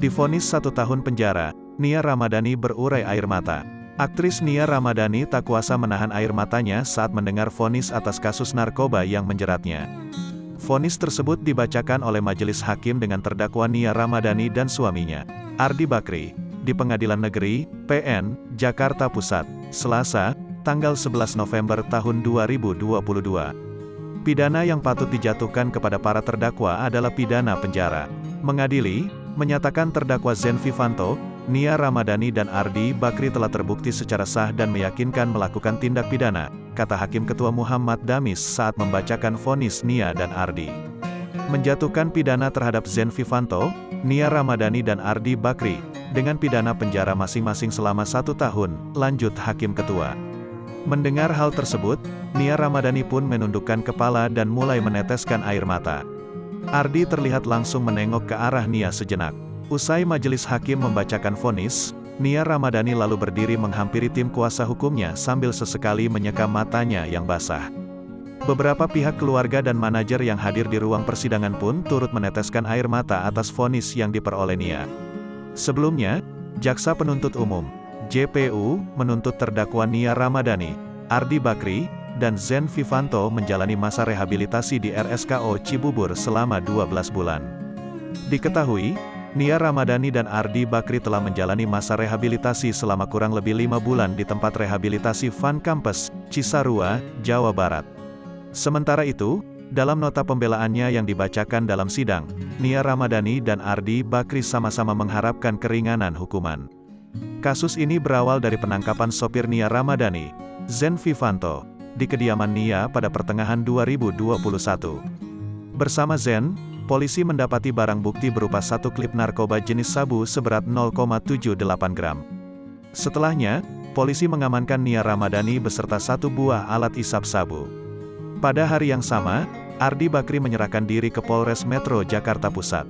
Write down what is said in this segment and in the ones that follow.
Divonis 1 tahun penjara, Nia Ramadhani berurai air mata. Aktris Nia Ramadhani tak kuasa menahan air matanya saat mendengar vonis atas kasus narkoba yang menjeratnya. Vonis tersebut dibacakan oleh majelis hakim dengan terdakwa Nia Ramadhani dan suaminya, Ardi Bakri, di Pengadilan Negeri, PN, Jakarta Pusat, Selasa, tanggal 11 November tahun 2022. Pidana yang patut dijatuhkan kepada para terdakwa adalah pidana penjara. Mengadili, menyatakan terdakwa Zen Vivanto, Nia Ramadhani dan Ardi Bakri telah terbukti secara sah dan meyakinkan melakukan tindak pidana, kata Hakim Ketua Muhammad Damis saat membacakan vonis Nia dan Ardi. Menjatuhkan pidana terhadap Zen Vivanto, Nia Ramadhani dan Ardi Bakri, dengan pidana penjara masing-masing selama 1 tahun, lanjut Hakim Ketua. Mendengar hal tersebut, Nia Ramadhani pun menundukkan kepala dan mulai meneteskan air mata. Ardi terlihat langsung menengok ke arah Nia sejenak. Usai majelis hakim membacakan vonis, Nia Ramadhani lalu berdiri menghampiri tim kuasa hukumnya sambil sesekali menyeka matanya yang basah. Beberapa pihak keluarga dan manajer yang hadir di ruang persidangan pun turut meneteskan air mata atas vonis yang diperoleh Nia. Sebelumnya, Jaksa Penuntut Umum, JPU, menuntut terdakwa Nia Ramadhani, Ardi Bakri, dan Zen Vivanto menjalani masa rehabilitasi di RSKO Cibubur selama 12 bulan. Diketahui, Nia Ramadhani dan Ardi Bakri telah menjalani masa rehabilitasi selama kurang lebih 5 bulan di tempat rehabilitasi Fun Campus, Cisarua, Jawa Barat. Sementara itu, dalam nota pembelaannya yang dibacakan dalam sidang, Nia Ramadhani dan Ardi Bakri sama-sama mengharapkan keringanan hukuman. Kasus ini berawal dari penangkapan sopir Nia Ramadhani, Zen Vivanto, di kediaman Nia pada pertengahan 2021. Bersama Zen, polisi mendapati barang bukti berupa 1 klip narkoba jenis sabu seberat 0,78 gram. Setelahnya, polisi mengamankan Nia Ramadhani beserta 1 buah alat isap sabu. Pada hari yang sama, Ardi Bakri menyerahkan diri ke Polres Metro Jakarta Pusat.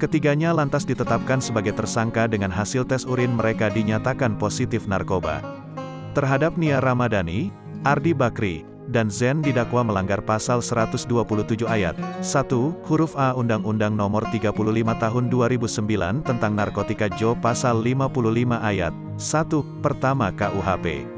Ketiganya lantas ditetapkan sebagai tersangka dengan hasil tes urin mereka dinyatakan positif narkoba. Terhadap Nia Ramadhani, Ardi Bakri, dan Zen didakwa melanggar pasal 127 ayat 1, huruf A Undang-Undang Nomor 35 Tahun 2009 tentang Narkotika Jo pasal 55 ayat 1, pertama KUHP.